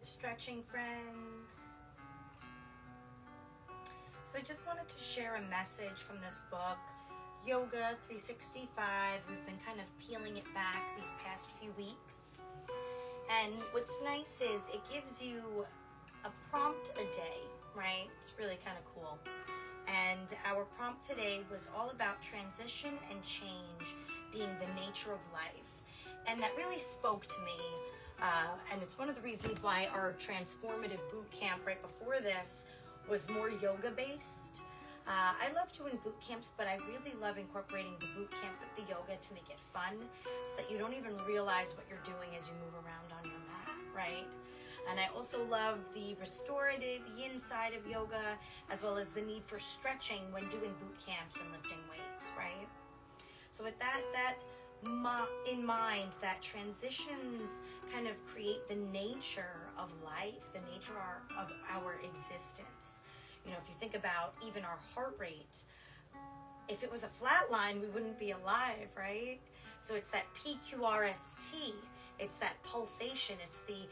Stretching friends. So I just wanted to share a message from this book, Yoga 365. We've been kind of peeling it back these past few weeks. And what's nice is it gives you a prompt a day, right? It's really kind of cool. And our prompt today was all about transition and change being the nature of life. And that really spoke to me. And it's one of the reasons why our transformative boot camp right before this was more yoga based. I love doing boot camps, but I really love incorporating the boot camp with the yoga to make it fun so that you don't even realize what you're doing as you move around on your mat, right? And I also love the restorative yin side of yoga, as well as the need for stretching when doing boot camps and lifting weights, right? So with that in mind, that transitions kind of create the nature of life, the nature of our existence. You know, if you think about even our heart rate, if it was a flat line, we wouldn't be alive, right? So it's that PQRST, it's that pulsation, it's the,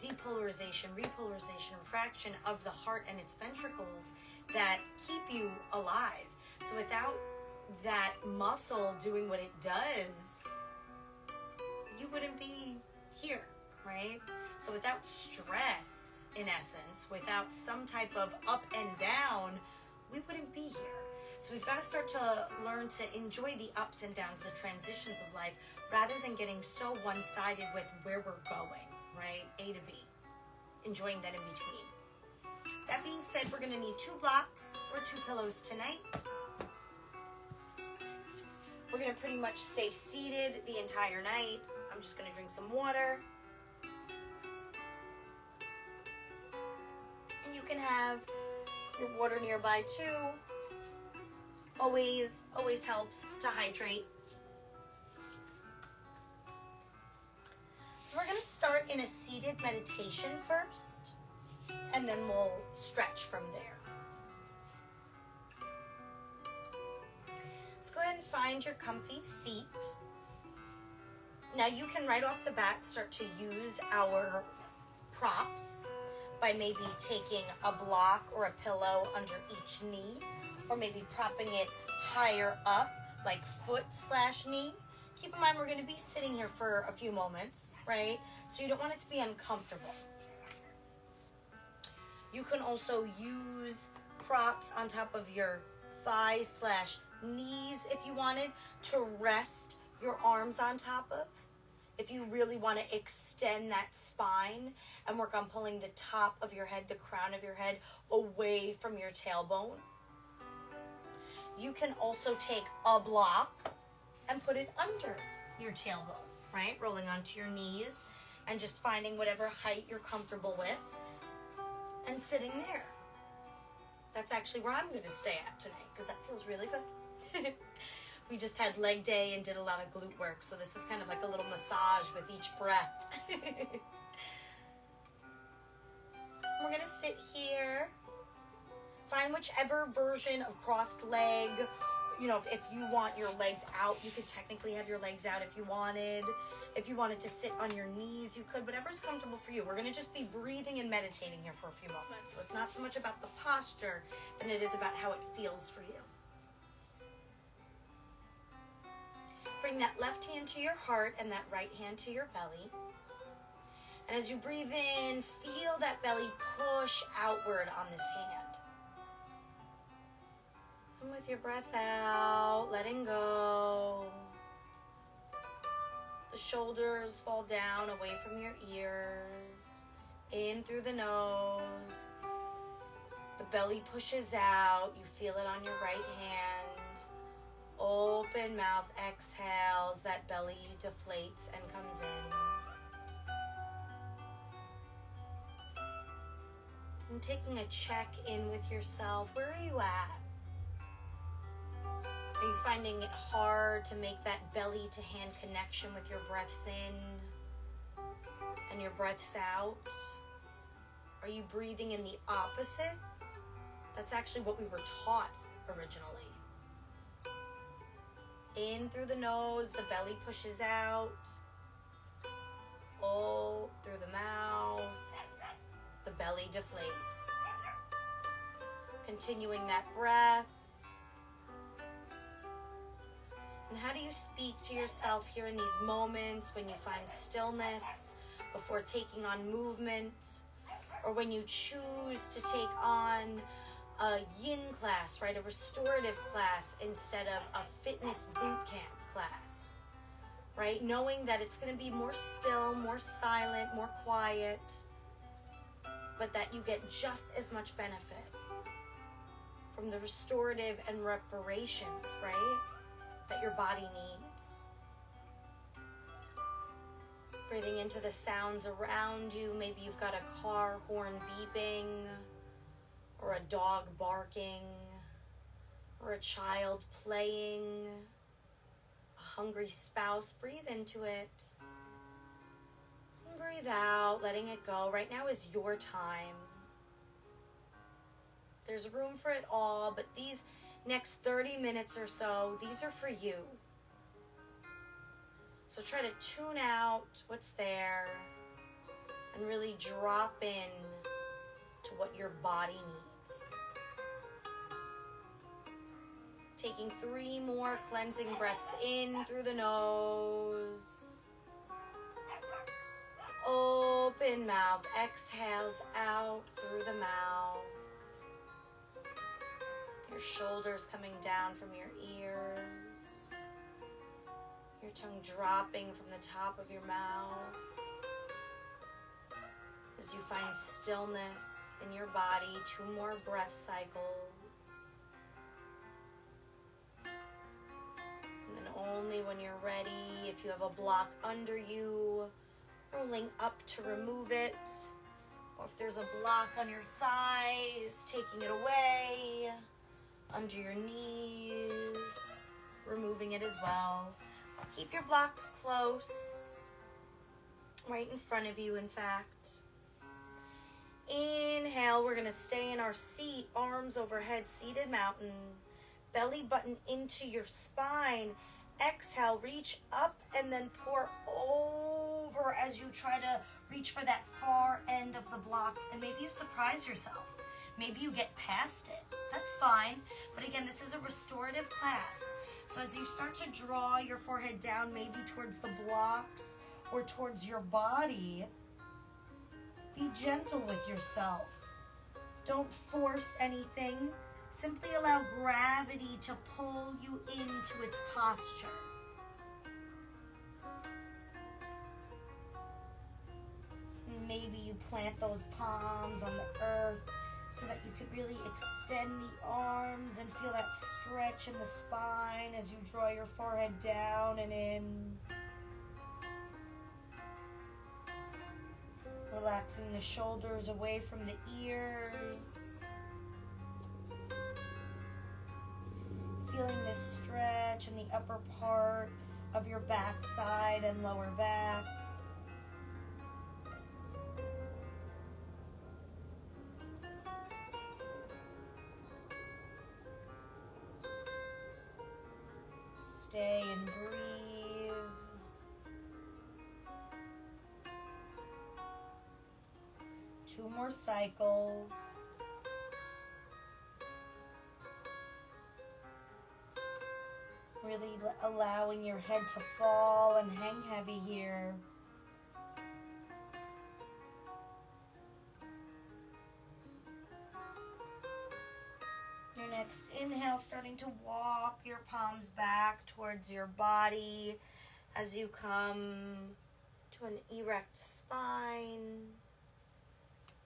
depolarization, repolarization, refraction of the heart and its ventricles that keep you alive. So without that muscle doing what it does, you wouldn't be here, right? So without stress, in essence, without some type of up and down, we wouldn't be here. So we've got to start to learn to enjoy the ups and downs, the transitions of life, rather than getting so one-sided with where we're going, right? A to B. Enjoying that in between. That being said, we're going to need 2 blocks or 2 pillows tonight. We're going to pretty much stay seated the entire night. I'm just going to drink some water. And you can have your water nearby too. Always helps to hydrate. So we're going to start in a seated meditation first, and then we'll stretch from there. Let's go ahead and find your comfy seat. Now you can right off the bat start to use our props by maybe taking a block or a pillow under each knee, or maybe propping it higher up, like foot/knee. Keep in mind we're going to be sitting here for a few moments, right? So you don't want it to be uncomfortable. You can also use props on top of your thighs/knees if you wanted to rest your arms on top of. If you really want to extend that spine and work on pulling the top of your head, the crown of your head, away from your tailbone. You can also take a block and put it under your tailbone, right? Rolling onto your knees and just finding whatever height you're comfortable with and sitting there. That's actually where I'm going to stay at tonight because that feels really good. We just had leg day and did a lot of glute work, so this is kind of like a little massage with each breath. We're going to sit here. Find whichever version of crossed leg. If you want your legs out, you could technically have your legs out if you wanted. If you wanted to sit on your knees, you could. Whatever's comfortable for you. We're going to just be breathing and meditating here for a few moments. So it's not so much about the posture than it is about how it feels for you. Bring that left hand to your heart and that right hand to your belly. And as you breathe in, feel that belly push outward on this hand. And with your breath out, letting go. The shoulders fall down away from your ears. In through the nose. The belly pushes out. You feel it on your right hand. Open mouth exhales. That belly deflates and comes in. And taking a check in with yourself. Where are you at? Are you finding it hard to make that belly to hand connection with your breaths in and your breaths out? Are you breathing in the opposite? That's actually what we were taught originally. In through the nose, the belly pushes out. Oh, through the mouth. belly deflates. Continuing that breath. And how do you speak to yourself here in these moments when you find stillness before taking on movement, or when you choose to take on a yin class, right, a restorative class instead of a fitness boot camp class, right? Knowing that it's going to be more still, more silent, more quiet, but that you get just as much benefit from the restorative and reparations, right, that your body needs. Breathing into the sounds around you. Maybe you've got a car horn beeping, or a dog barking, or a child playing, a hungry spouse. Breathe into it. And breathe out, letting it go. Right now is your time. There's room for it all, but these next 30 minutes or so, these are for you. So try to tune out what's there and really drop in to what your body needs. Taking 3 more cleansing breaths in through the nose. Open mouth. Exhales out through the mouth. Your shoulders coming down from your ears. Your tongue dropping from the top of your mouth. As you find stillness in your body, 2 more breath cycles. And then only when you're ready, if you have a block under you, rolling up to remove it. Or if there's a block on your thighs, taking it away. Under your knees, removing it as well. Keep your blocks close, right in front of you, in fact. Inhale, we're going to stay in our seat, arms overhead, seated mountain. Belly button into your spine. Exhale, reach up and then pour over as you try to reach for that far end of the blocks. And maybe you surprise yourself. Maybe you get past it. That's fine. But again, this is a restorative class. So as you start to draw your forehead down, maybe towards the blocks or towards your body, be gentle with yourself. Don't force anything. Simply allow gravity to pull you into its posture. Maybe you plant those palms on the earth so that you can really extend the arms and feel that stretch in the spine as you draw your forehead down and in. Relaxing the shoulders away from the ears. Feeling this stretch in the upper part of your backside and lower back. Stay and breathe. Two more cycles. Really allowing your head to fall and hang heavy here. Next inhale, starting to walk your palms back towards your body as you come to an erect spine.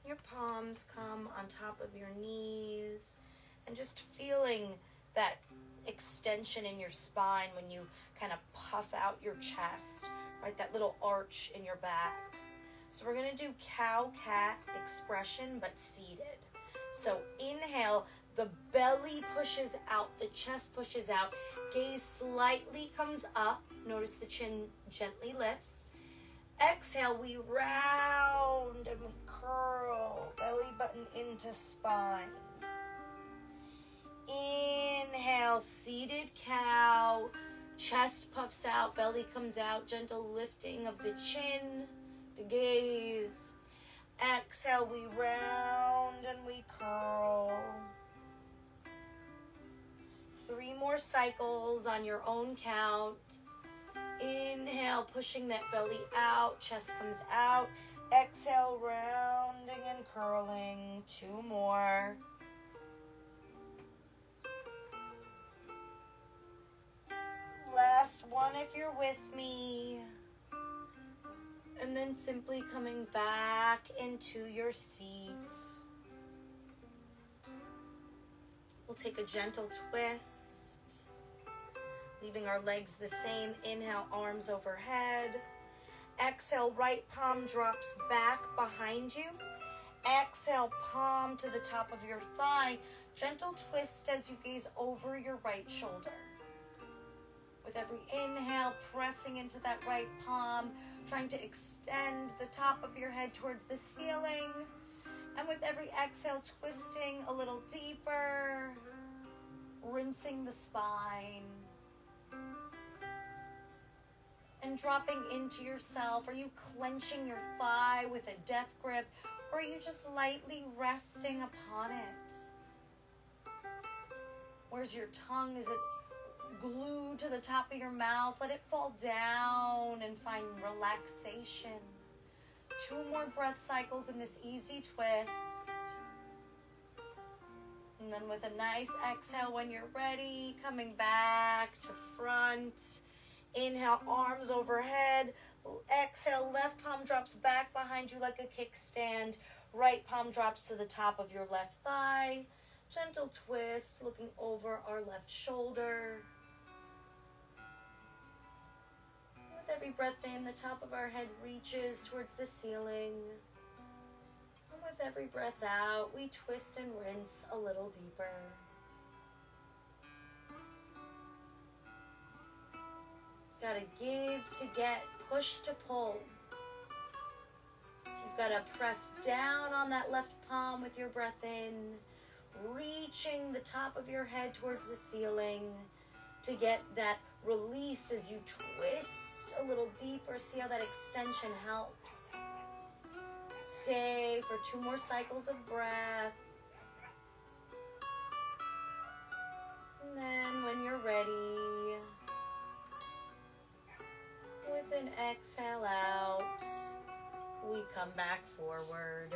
Your palms come on top of your knees and just feeling that extension in your spine when you kind of puff out your chest, right? That little arch in your back. So we're going to do cow-cat expression, but seated. So inhale. The belly pushes out, the chest pushes out, gaze slightly comes up. Notice the chin gently lifts. Exhale, we round and we curl, belly button into spine. Inhale, seated cow, chest puffs out, belly comes out, gentle lifting of the chin, the gaze. Exhale, we round and we curl. 3 more cycles on your own count. Inhale, pushing that belly out, chest comes out. Exhale, rounding and curling. 2 more. Last one if you're with me. And then simply coming back into your seat. We'll take a gentle twist, leaving our legs the same. Inhale, arms overhead. Exhale, right palm drops back behind you. Exhale, palm to the top of your thigh. Gentle twist as you gaze over your right shoulder. With every inhale, pressing into that right palm, trying to extend the top of your head towards the ceiling. And with every exhale, twisting a little deeper, rinsing the spine. And dropping into yourself. Are you clenching your thigh with a death grip, or are you just lightly resting upon it? Where's your tongue? Is it glued to the top of your mouth? Let it fall down and find relaxation. 2 more breath cycles in this easy twist. And then with a nice exhale when you're ready, coming back to front. Inhale, arms overhead. Exhale, left palm drops back behind you like a kickstand. Right palm drops to the top of your left thigh. Gentle twist, looking over our left shoulder. With every breath in, the top of our head reaches towards the ceiling. And with every breath out, we twist and rinse a little deeper. Gotta give to get, push to pull. So you've got to press down on that left palm with your breath in, reaching the top of your head towards the ceiling to get that release as you twist a little deeper. See how that extension helps. Stay for 2 more cycles of breath. And then when you're ready, with an exhale out, we come back forward.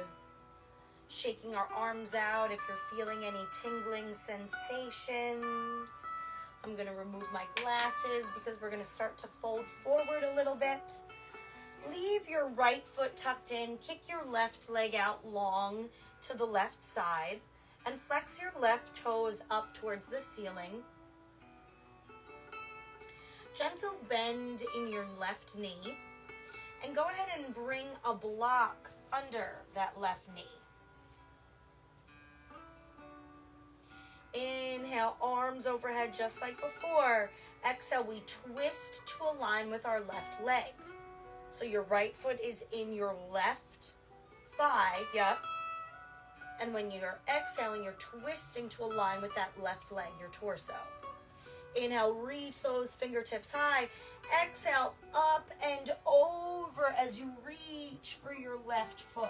Shaking our arms out if you're feeling any tingling sensations. I'm going to remove my glasses because we're going to start to fold forward a little bit. Leave your right foot tucked in. Kick your left leg out long to the left side. And flex your left toes up towards the ceiling. Gentle bend in your left knee. And go ahead and bring a block under that left knee. Inhale, arms overhead just like before. Exhale, we twist to align with our left leg. So your right foot is in your left thigh, yep. And when you're exhaling, you're twisting to align with that left leg, your torso. Inhale, reach those fingertips high. Exhale, up and over as you reach for your left foot.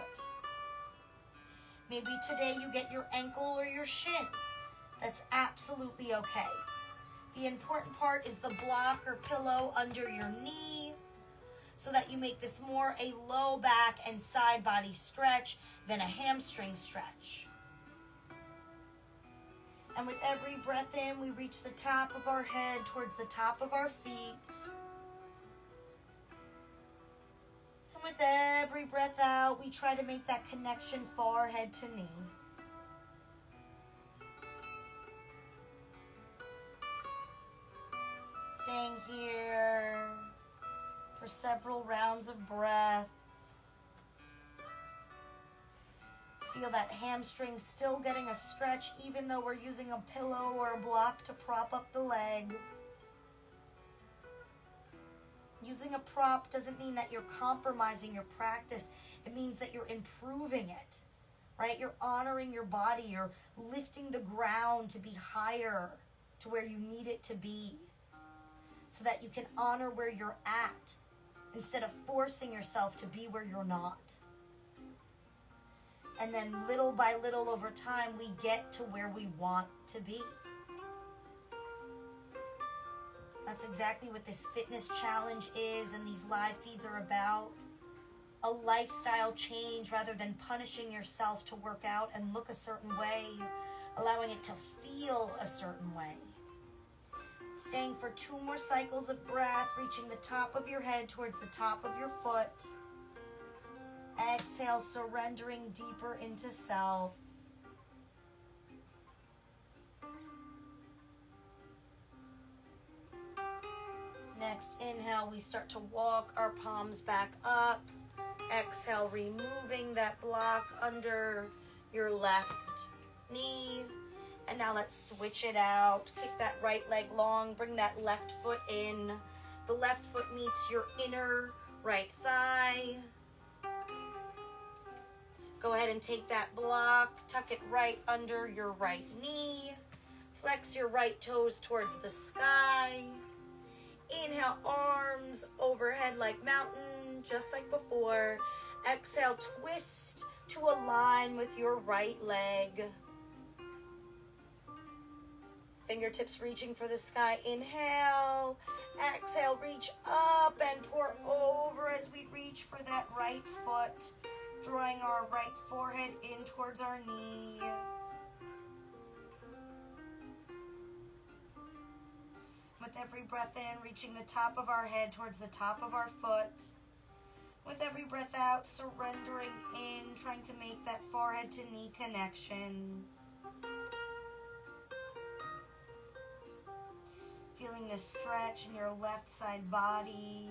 Maybe today you get your ankle or your shin. That's absolutely okay. The important part is the block or pillow under your knee so that you make this more a low back and side body stretch than a hamstring stretch. And with every breath in, we reach the top of our head towards the top of our feet. And with every breath out, we try to make that connection forehead to knee. Staying here for several rounds of breath. Feel that hamstring still getting a stretch even though we're using a pillow or a block to prop up the leg. Using a prop doesn't mean that you're compromising your practice. It means that you're improving it, right? You're honoring your body. You're lifting the ground to be higher to where you need it to be so that you can honor where you're at instead of forcing yourself to be where you're not. And then little by little over time, we get to where we want to be. That's exactly what this fitness challenge is and these live feeds are about. A lifestyle change rather than punishing yourself to work out and look a certain way, allowing it to feel a certain way. Staying for 2 more cycles of breath, reaching the top of your head towards the top of your foot. Exhale, surrendering deeper into self. Next inhale, we start to walk our palms back up. Exhale, removing that block under your left knee. And now let's switch it out. Kick that right leg long, bring that left foot in. The left foot meets your inner right thigh. Go ahead and take that block, tuck it right under your right knee. Flex your right toes towards the sky. Inhale, arms overhead like mountain, just like before. Exhale, twist to align with your right leg. Fingertips reaching for the sky. Inhale. Exhale, reach up and pour over as we reach for that right foot. Drawing our right forehead in towards our knee. With every breath in, reaching the top of our head towards the top of our foot. With every breath out, surrendering in, trying to make that forehead to knee connection. Feeling the stretch in your left side body.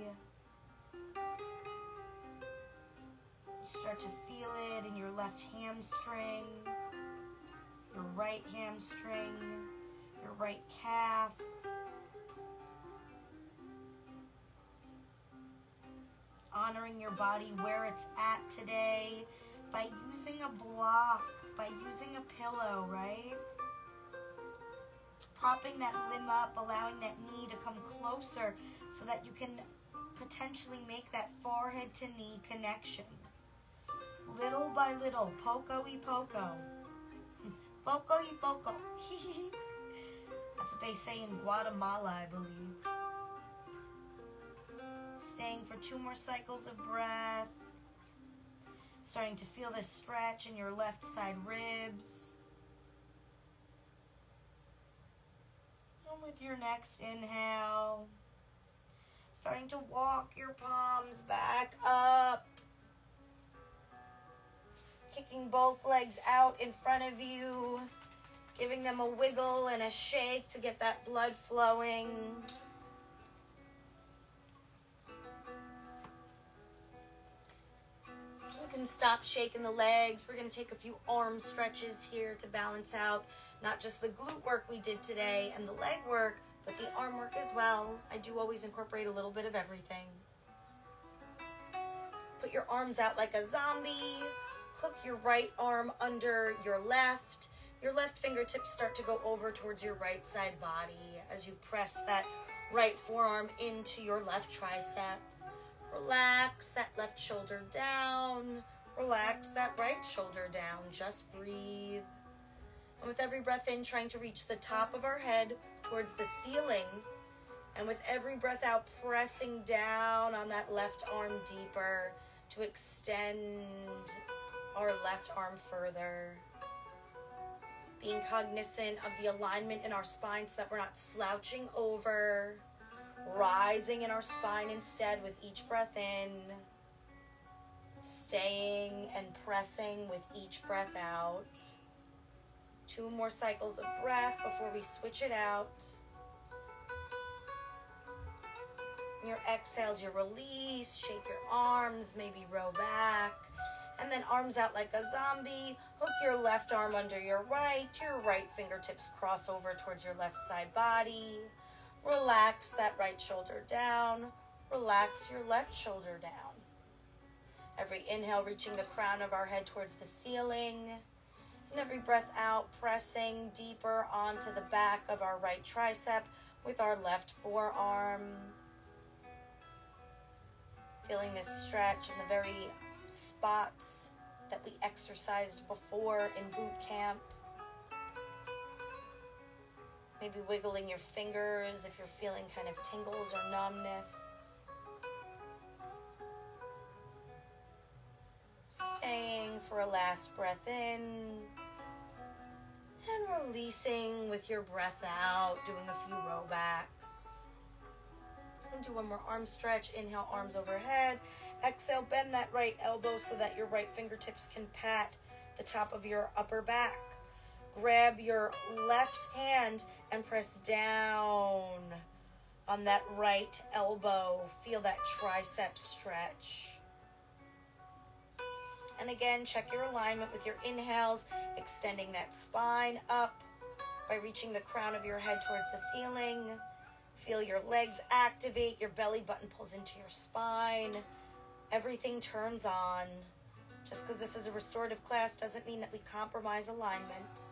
You start to feel it in your left hamstring, your right hamstring, your right calf. Honoring your body where it's at today by using a block, by using a pillow, right? Propping that limb up, allowing that knee to come closer so that you can potentially make that forehead to knee connection. Little by little, poco-y poco. Poco-y poco. That's what they say in Guatemala, I believe. Staying for 2 more cycles of breath. Starting to feel this stretch in your left side ribs. And with your next inhale, starting to walk your palms back up. Kicking both legs out in front of you. Giving them a wiggle and a shake to get that blood flowing. You can stop shaking the legs. We're going to take a few arm stretches here to balance out not just the glute work we did today and the leg work, but the arm work as well. I do always incorporate a little bit of everything. Put your arms out like a zombie. Hook your right arm under your left. Your left fingertips start to go over towards your right side body as you press that right forearm into your left tricep. Relax that left shoulder down. Relax that right shoulder down. Just breathe. And with every breath in, trying to reach the top of our head towards the ceiling. And with every breath out, pressing down on that left arm deeper to extend our left arm further. Being cognizant of the alignment in our spine so that we're not slouching over. Rising in our spine instead with each breath in. Staying and pressing with each breath out. 2 more cycles of breath before we switch it out. Your exhales, your release. Shake your arms, maybe row back. And then arms out like a zombie. Hook your left arm under your right. Your right fingertips cross over towards your left side body. Relax that right shoulder down. Relax your left shoulder down. Every inhale, reaching the crown of our head towards the ceiling. And every breath out, pressing deeper onto the back of our right tricep with our left forearm. Feeling this stretch in the very spots that we exercised before in boot camp. Maybe wiggling your fingers if you're feeling kind of tingles or numbness. Staying for a last breath in. And releasing with your breath out, doing a few row backs. And do one more arm stretch. Inhale, arms overhead. Exhale, bend that right elbow so that your right fingertips can pat the top of your upper back. Grab your left hand and press down on that right elbow. Feel that tricep stretch. And again, check your alignment with your inhales, extending that spine up by reaching the crown of your head towards the ceiling. Feel your legs activate, your belly button pulls into your spine. Everything turns on. Just because this is a restorative class doesn't mean that we compromise alignment.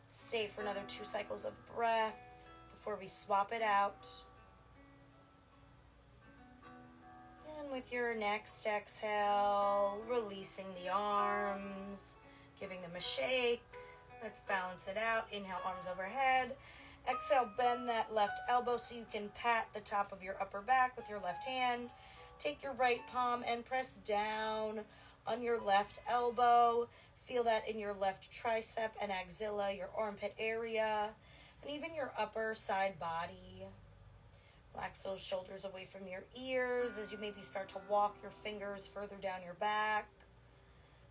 Stay for another 2 cycles of breath before we swap it out. And with your next exhale, releasing the arms, giving them a shake. Let's balance it out. Inhale, arms overhead. Exhale, bend that left elbow so you can pat the top of your upper back with your left hand. Take your right palm and press down on your left elbow. Feel that in your left tricep and axilla, your armpit area, and even your upper side body. Relax those shoulders away from your ears as you maybe start to walk your fingers further down your back.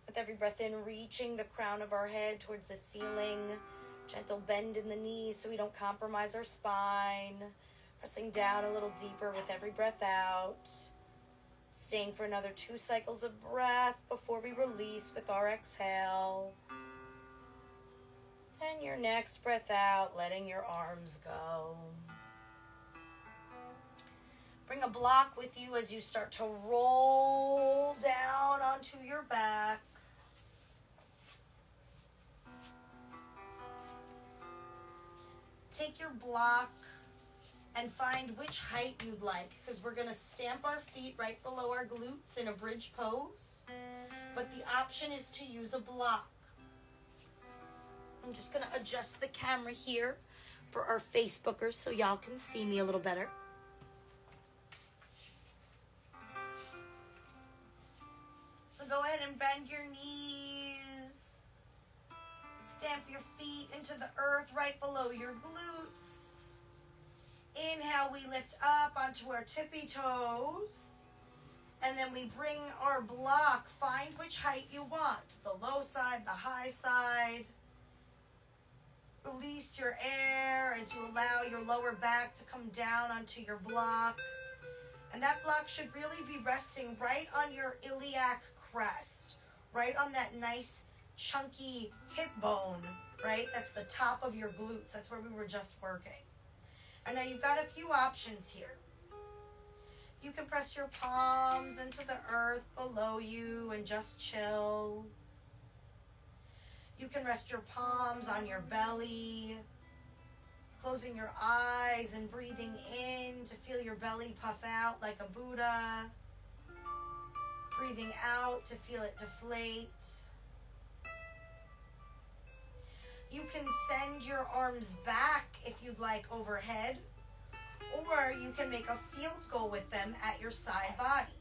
With every breath in, reaching the crown of our head towards the ceiling. Gentle bend in the knees so we don't compromise our spine. Pressing down a little deeper with every breath out. Staying for another 2 cycles of breath before we release with our exhale. And your next breath out, letting your arms go. Bring a block with you as you start to roll down onto your back. Take your block and find which height you'd like, because we're going to stamp our feet right below our glutes in a bridge pose, but the option is to use a block. I'm just going to adjust the camera here for our Facebookers so y'all can see me a little better. So go ahead and bend your knees. Stamp your feet into the earth right below your glutes. Inhale, we lift up onto our tippy toes. And then we bring our block. Find which height you want. The low side, the high side. Release your air as you allow your lower back to come down onto your block. And that block should really be resting right on your iliac crest. Right on that nice chunky hip bone, right? That's the top of your glutes. That's where we were just working. And now you've got a few options here. You can press your palms into the earth below you and just chill. You can rest your palms on your belly, closing your eyes and breathing in to feel your belly puff out like a Buddha. Breathing out to feel it deflate. You can send your arms back if you'd like overhead, or you can make a field goal with them at your side body.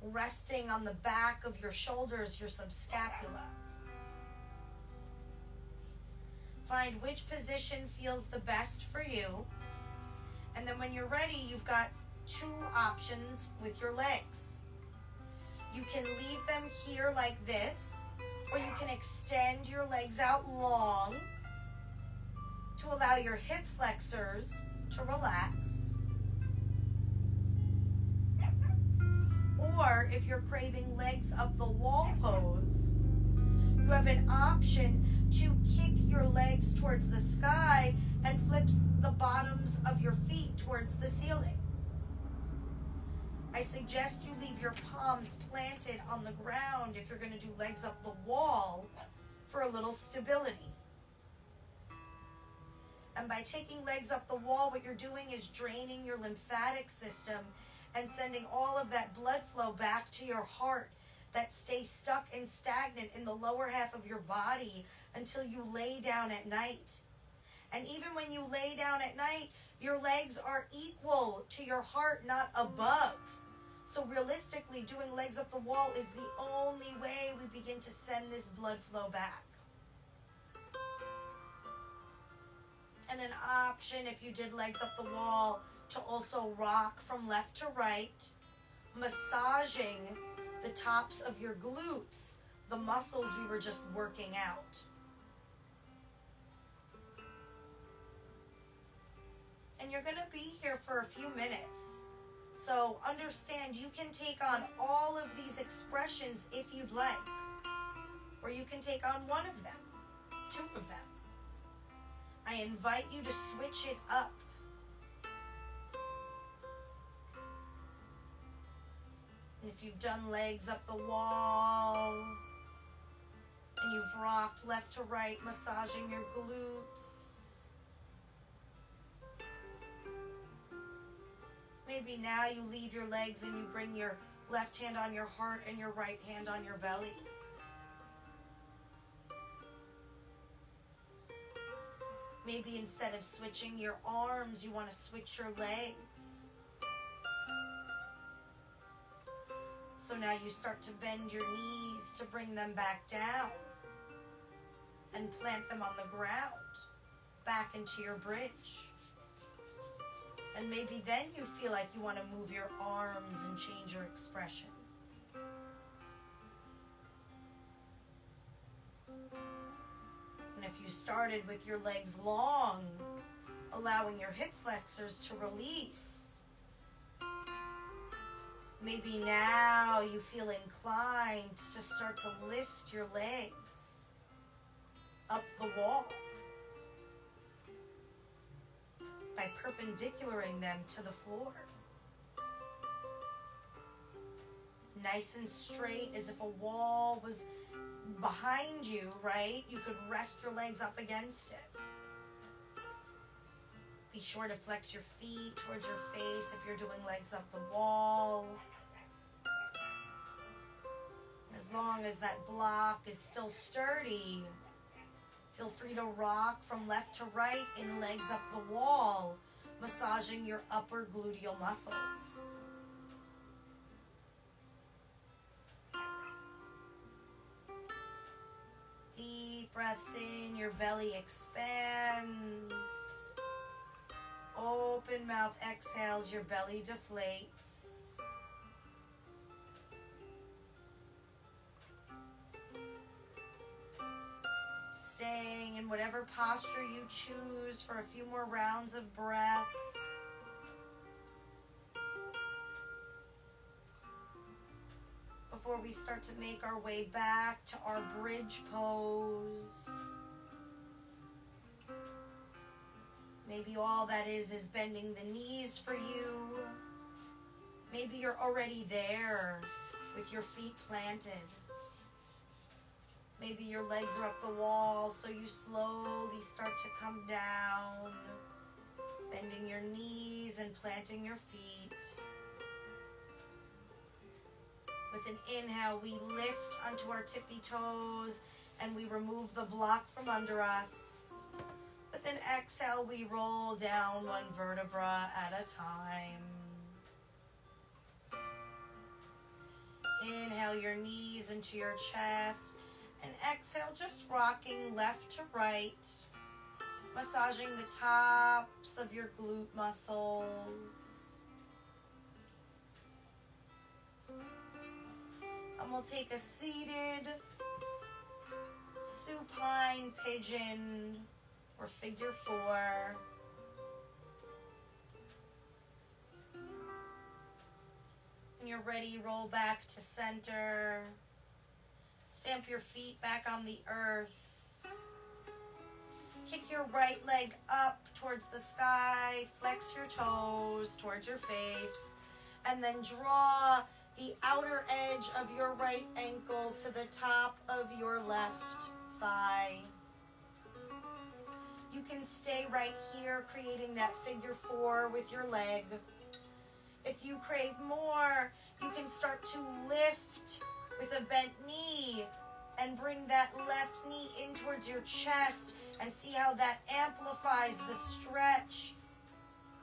Resting on the back of your shoulders, your subscapula. Find which position feels the best for you. And then when you're ready, you've got 2 options with your legs. You can leave them here like this, or you can extend your legs out long to allow your hip flexors to relax. Or if you're craving legs up the wall pose, you have an option to kick your legs towards the sky and flip the bottoms of your feet towards the ceiling. I suggest you leave your palms planted on the ground if you're going to do legs up the wall for a little stability. And by taking legs up the wall, what you're doing is draining your lymphatic system and sending all of that blood flow back to your heart that stays stuck and stagnant in the lower half of your body until you lay down at night. And even when you lay down at night, your legs are equal to your heart, not above. So realistically, doing legs up the wall is the only way we begin to send this blood flow back. And an option, if you did legs up the wall, to also rock from left to right, massaging the tops of your glutes, the muscles we were just working out. And you're going to be here for a few minutes. So understand you can take on all of these expressions if you'd like. Or you can take on one of them, two of them. I invite you to switch it up. If you've done legs up the wall, and you've rocked left to right, massaging your glutes, maybe now you leave your legs and you bring your left hand on your heart and your right hand on your belly. Maybe instead of switching your arms, you want to switch your legs. So now you start to bend your knees to bring them back down and plant them on the ground, back into your bridge. And maybe then you feel like you want to move your arms and change your expression. And if you started with your legs long, allowing your hip flexors to release, maybe now you feel inclined to start to lift your legs up the wall by perpendicularing them to the floor. Nice and straight, as if a wall was behind you, right? You could rest your legs up against it. Be sure to flex your feet towards your face if you're doing legs up the wall. As long as that block is still sturdy, feel free to rock from left to right in legs up the wall, massaging your upper gluteal muscles. Deep breaths in, your belly expands. Open mouth exhales, your belly deflates. Staying in whatever posture you choose for a few more rounds of breath. Before we start to make our way back to our bridge pose. Maybe all that is bending the knees for you. Maybe you're already there with your feet planted. Maybe your legs are up the wall, so you slowly start to come down, bending your knees and planting your feet. With an inhale, we lift onto our tippy toes and we remove the block from under us. With an exhale, we roll down one vertebra at a time. Inhale your knees into your chest. And exhale, just rocking left to right, massaging the tops of your glute muscles. And we'll take a seated supine pigeon or figure four. When you're ready, roll back to center. Stamp your feet back on the earth. Kick your right leg up towards the sky. Flex your toes towards your face. And then draw the outer edge of your right ankle to the top of your left thigh. You can stay right here, creating that figure four with your leg. If you crave more, you can start to lift with a bent knee and bring that left knee in towards your chest and see how that amplifies the stretch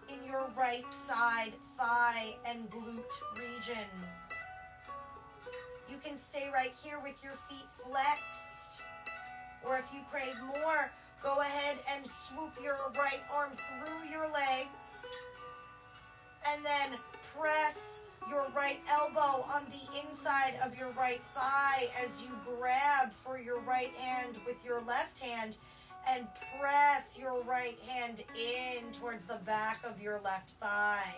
in your right side thigh and glute region. You can stay right here with your feet flexed, or if you crave more, go ahead and swoop your right arm through your legs and then press your right elbow on the inside of your right thigh as you grab for your right hand with your left hand and press your right hand in towards the back of your left thigh.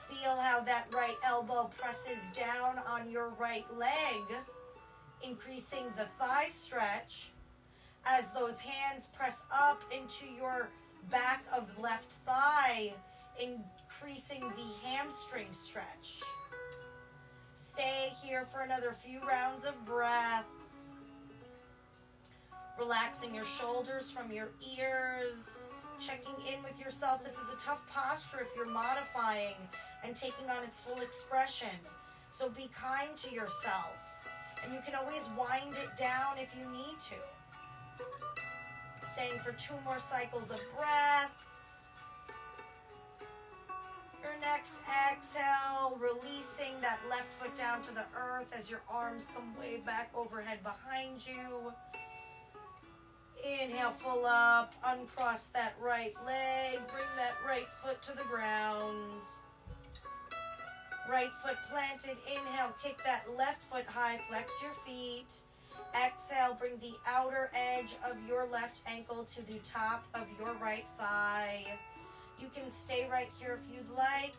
Feel how that right elbow presses down on your right leg, increasing the thigh stretch as those hands press up into your back of left thigh, increasing the hamstring stretch. Stay here for another few rounds of breath. Relaxing your shoulders from your ears. Checking in with yourself. This is a tough posture if you're modifying and taking on its full expression. So be kind to yourself. And you can always wind it down if you need to. Staying for 2 more cycles of breath. Your next exhale, releasing that left foot down to the earth as your arms come way back overhead behind you. Inhale, full up, uncross that right leg, bring that right foot to the ground. Right foot planted, inhale, kick that left foot high, flex your feet. Exhale, bring the outer edge of your left ankle to the top of your right thigh. You can stay right here if you'd like,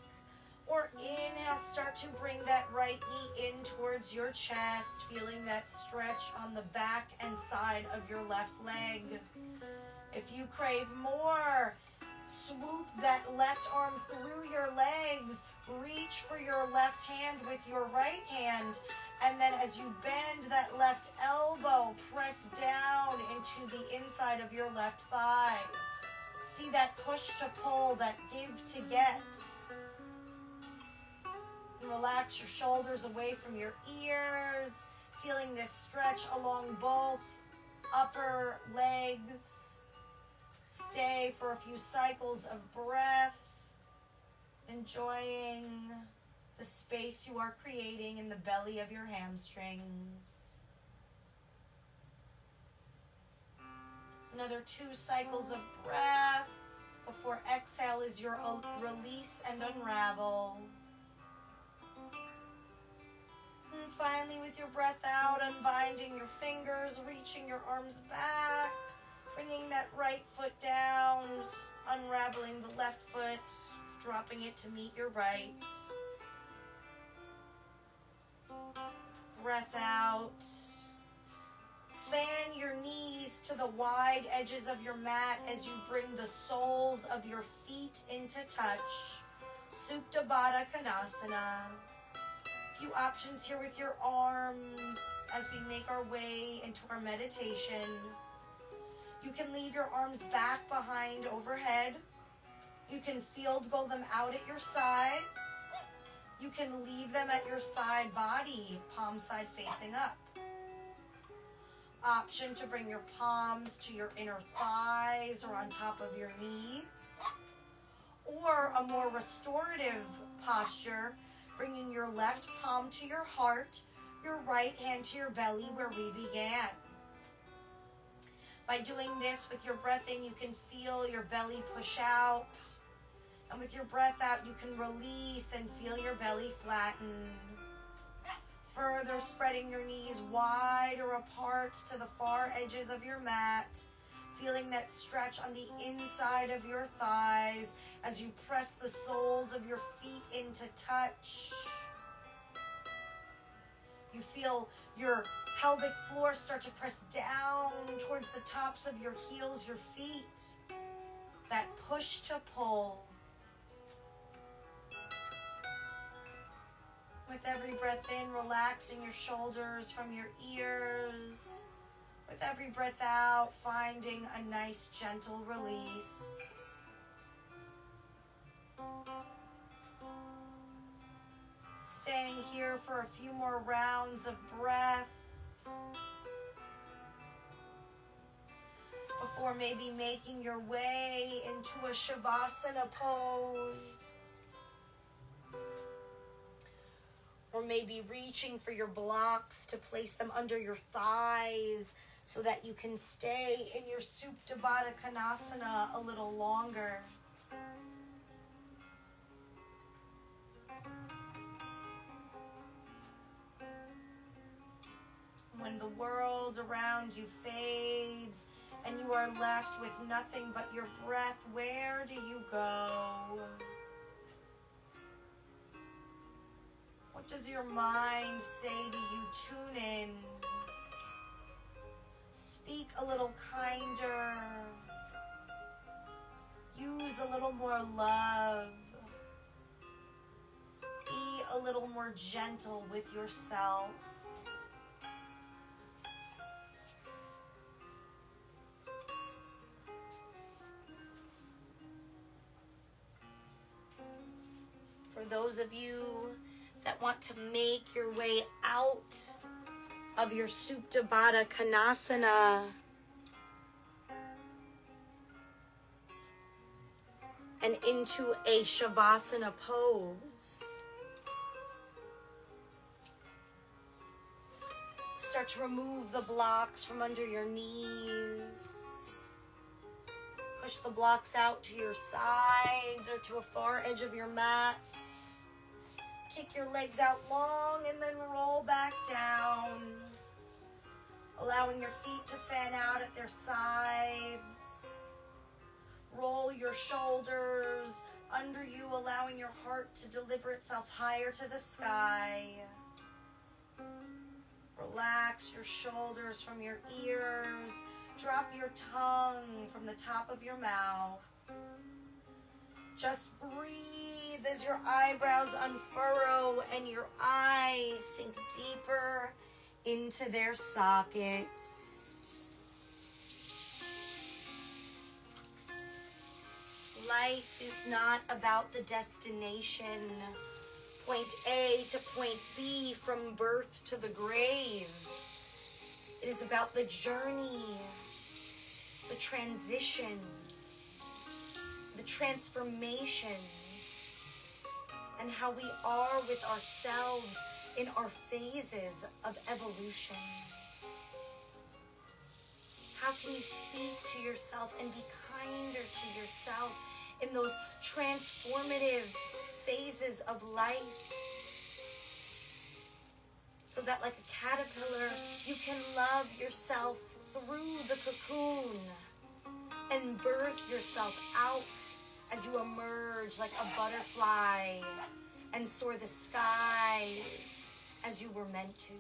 or inhale, start to bring that right knee in towards your chest, feeling that stretch on the back and side of your left leg. If you crave more, swoop that left arm through your legs, reach for your left hand with your right hand, and then as you bend that left elbow, press down into the inside of your left thigh. See that push to pull, that give to get. Relax your shoulders away from your ears, feeling this stretch along both upper legs. Stay for a few cycles of breath, enjoying the space you are creating in the belly of your hamstrings. Another 2 cycles of breath before exhale is your release and unravel. And finally, with your breath out, unbinding your fingers, reaching your arms back, bringing that right foot down, unraveling the left foot, dropping it to meet your right. Breath out. Fan your knees to the wide edges of your mat as you bring the soles of your feet into touch. Supta Baddha Konasana. Few options here with your arms as we make our way into our meditation. You can leave your arms back behind overhead. You can field goal them out at your sides. You can leave them at your side body, palm side facing up. Option to bring your palms to your inner thighs or on top of your knees. Or a more restorative posture, bringing your left palm to your heart, your right hand to your belly where we began. By doing this with your breath in, you can feel your belly push out. And with your breath out, you can release and feel your belly flatten. Further spreading your knees wider apart to the far edges of your mat. Feeling that stretch on the inside of your thighs as you press the soles of your feet into touch. You feel your pelvic floor start to press down towards the tops of your heels, your feet. That push to pull. With every breath in, relaxing your shoulders from your ears. With every breath out, finding a nice gentle release. staying here for a few more rounds of breath before maybe making your way into a Savasana Pose. Or maybe reaching for your blocks to place them under your thighs so that you can stay in your Supta Baddha Konasana a little longer. When the world around you fades and you are left with nothing but your breath, where do you go? What does your mind say to you? Tune in. Speak a little kinder. Use a little more love. Be a little more gentle with yourself. For those of you that want to make your way out of your Supta Baddha Konasana and into a Savasana Pose, start to remove the blocks from under your knees. Push the blocks out to your sides or to a far edge of your mat. Kick your legs out long and then roll back down, allowing your feet to fan out at their sides. Roll your shoulders under you, allowing your heart to deliver itself higher to the sky. Relax your shoulders from your ears. Drop your tongue from the top of your mouth. Just breathe as your eyebrows unfurrow and your eyes sink deeper into their sockets. Life is not about the destination, point A to point B, from birth to the grave. It is about the journey, the transition, the transformations, and how we are with ourselves in our phases of evolution. How can you speak to yourself and be kinder to yourself in those transformative phases of life? So that like a caterpillar, you can love yourself through the cocoon and birth yourself out as you emerge like a butterfly and soar the skies as you were meant to.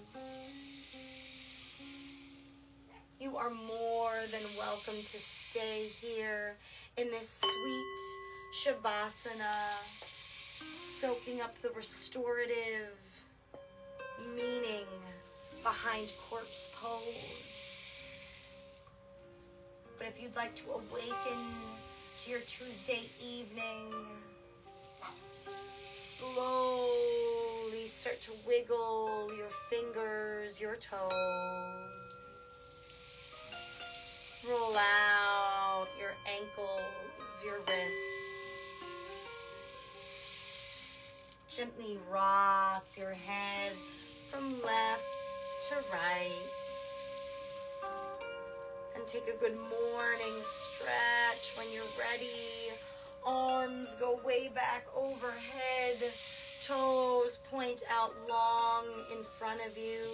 You are more than welcome to stay here in this sweet Shavasana, soaking up the restorative meaning behind corpse pose. But if you'd like to awaken to your Tuesday evening, slowly start to wiggle your fingers, your toes. Roll out your ankles, your wrists. Gently rock your head from left to right. And take a good morning stretch when you're ready. Arms go way back overhead. Toes point out long in front of you.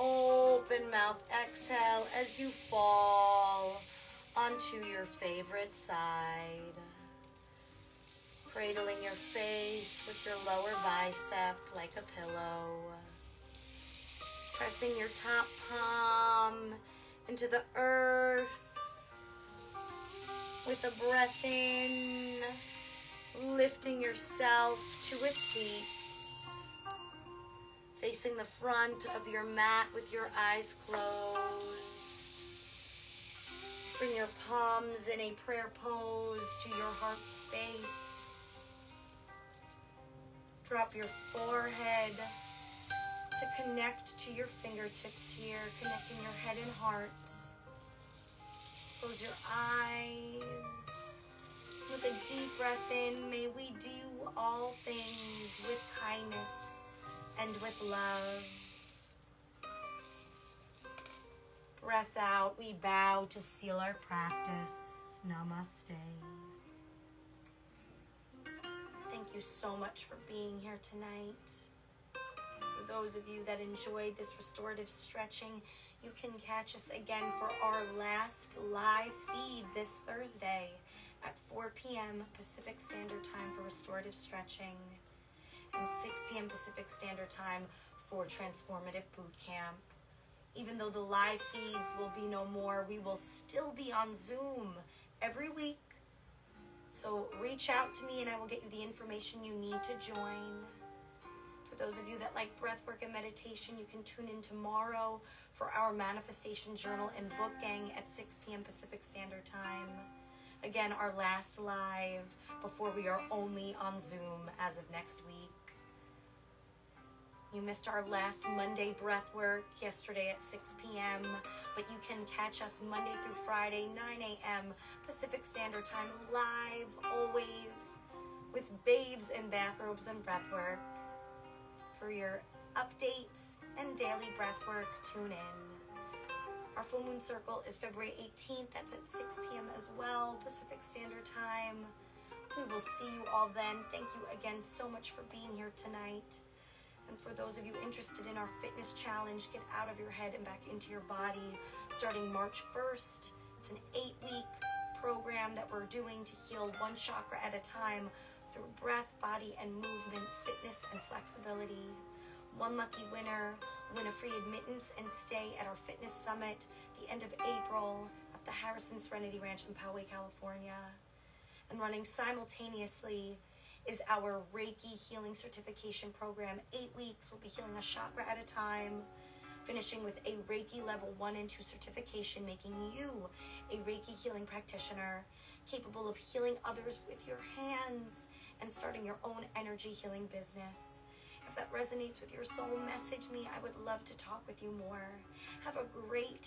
Open mouth, exhale as you fall onto your favorite side. Cradling your face with your lower bicep like a pillow. Pressing your top palm into the earth with a breath in, lifting yourself to a seat. Facing the front of your mat with your eyes closed. Bring your palms in a prayer pose to your heart space. Drop your forehead to connect to your fingertips here, connecting your head and heart. Close your eyes. With a deep breath in, may we do all things with kindness and with love. Breath out, we bow to seal our practice. Namaste. Thank you so much for being here tonight. For those of you that enjoyed this restorative stretching, you can catch us again for our last live feed this Thursday at 4 p.m. Pacific Standard Time for restorative stretching and 6 p.m. Pacific Standard Time for Transformative Boot Camp. Even though the live feeds will be no more, we will still be on Zoom every week. So reach out to me and I will get you the information you need to join. For those of you that like breathwork and meditation, you can tune in tomorrow for our manifestation journal and book gang at 6 p.m. Pacific Standard Time. Again, our last live before we are only on Zoom as of next week. You missed our last Monday breathwork yesterday at 6 p.m., but you can catch us Monday through Friday, 9 a.m. Pacific Standard Time, live, always, with babes in bathrobes and breathwork. For your updates and daily breathwork, tune in. Our full moon circle is February 18th. That's at 6 p.m. as well, Pacific Standard Time. We will see you all then. Thank you again so much for being here tonight. And for those of you interested in our fitness challenge, get out of your head and back into your body, starting March 1st. It's an 8-week program that we're doing to heal one chakra at a time through breath, body, and movement, fitness, and flexibility. One lucky winner will win a free admittance and stay at our fitness summit the end of April at the Harrison Serenity Ranch in Poway, California. And running simultaneously is our Reiki Healing Certification Program. 8 weeks, we'll be healing a chakra at a time, finishing with a Reiki Level 1 and 2 certification, making you a Reiki healing practitioner, capable of healing others with your hands and starting your own energy healing business. If that resonates with your soul, message me. I would love to talk with you more. Have a great